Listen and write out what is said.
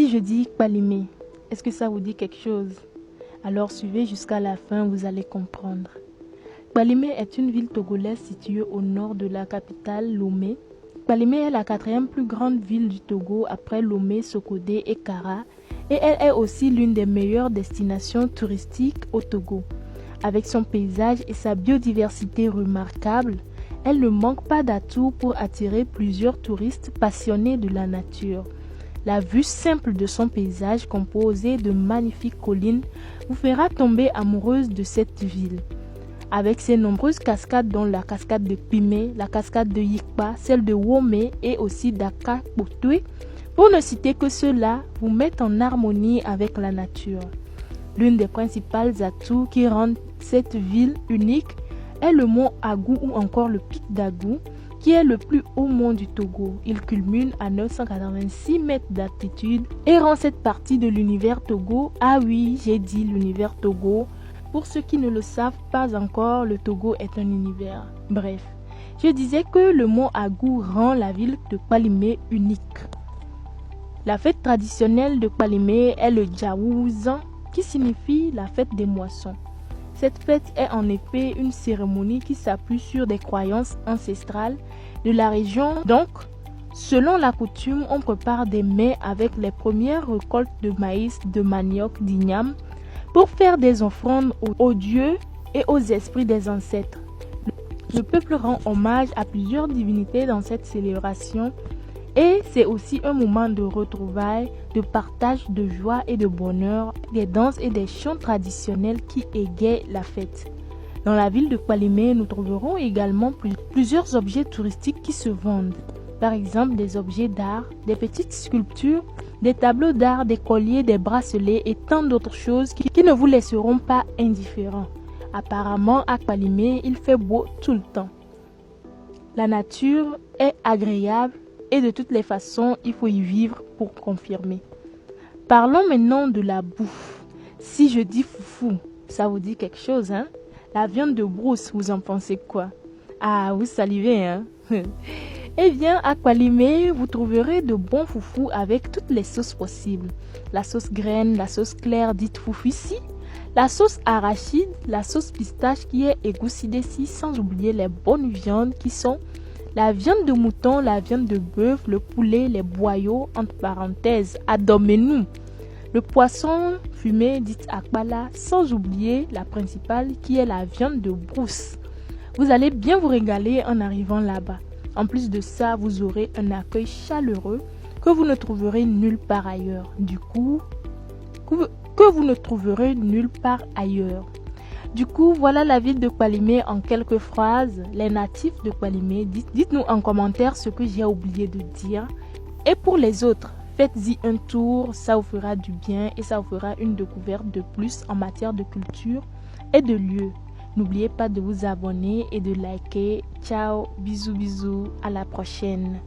Si je dis Kpalimé, est-ce que ça vous dit quelque chose? Alors suivez jusqu'à la fin, vous allez comprendre. Kpalimé est une ville togolaise située au nord de la capitale Lomé. Kpalimé est la quatrième plus grande ville du Togo après Lomé, Sokodé et Kara, et elle est aussi l'une des meilleures destinations touristiques au Togo. Avec son paysage et sa biodiversité remarquable, elle ne manque pas d'atouts pour attirer plusieurs touristes passionnés de la nature. La vue simple de son paysage composé de magnifiques collines vous fera tomber amoureuse de cette ville. Avec ses nombreuses cascades dont la cascade de Pimé, la cascade de Yikpa, celle de Womé et aussi d'Aka-Potoué, pour ne citer que ceux-là, vous mettent en harmonie avec la nature. L'une des principales atouts qui rendent cette ville unique est le mont Agou ou encore le pic d'Agou, qui est le plus haut mont du Togo. Il culmine à 986 mètres d'altitude et rend cette partie de l'univers Togo. Ah oui, j'ai dit l'univers Togo. Pour ceux qui ne le savent pas encore, le Togo est un univers. Bref, je disais que le mont Agou rend la ville de Kpalimé unique. La fête traditionnelle de Kpalimé est le Djaouzan, qui signifie la fête des moissons. Cette fête est en effet une cérémonie qui s'appuie sur des croyances ancestrales de la région. Donc, selon la coutume, on prépare des mets avec les premières récoltes de maïs, de manioc, d'igname pour faire des offrandes aux dieux et aux esprits des ancêtres. Le peuple rend hommage à plusieurs divinités dans cette célébration et c'est aussi un moment de retrouvailles, de partage, de joie et de bonheur, des danses et des chants traditionnels qui égayent la fête. Dans la ville de Kpalimé, nous trouverons également plusieurs objets touristiques qui se vendent. Par exemple, des objets d'art, des petites sculptures, des tableaux d'art, des colliers, des bracelets et tant d'autres choses qui ne vous laisseront pas indifférents. Apparemment, à Kpalimé, il fait beau tout le temps. La nature est agréable et de toutes les façons, il faut y vivre pour confirmer. Parlons maintenant de la bouffe. Si je dis foufou, ça vous dit quelque chose, hein? La viande de brousse, vous en pensez quoi? Ah, vous salivez, hein? Eh bien, à Kpalimé, vous trouverez de bons foufous avec toutes les sauces possibles. La sauce graine, la sauce claire dite foufissi, la sauce arachide, la sauce pistache qui est égoussidessi, sans oublier les bonnes viandes qui sont la viande de mouton, la viande de bœuf, le poulet, les boyaux, entre parenthèses, adomez-nous, le poisson fumé dit akbala, sans oublier la principale qui est la viande de brousse. Vous allez bien vous régaler en arrivant là-bas. En plus de ça, vous aurez un accueil chaleureux que vous ne trouverez nulle part ailleurs. Du coup, voilà la ville de Kpalimé en quelques phrases. Les natifs de Kpalimé, dites-nous en commentaire ce que j'ai oublié de dire. Et pour les autres, faites-y un tour, ça vous fera du bien et ça vous fera une découverte de plus en matière de culture et de lieux. N'oubliez pas de vous abonner et de liker. Ciao, bisous, bisous, à la prochaine.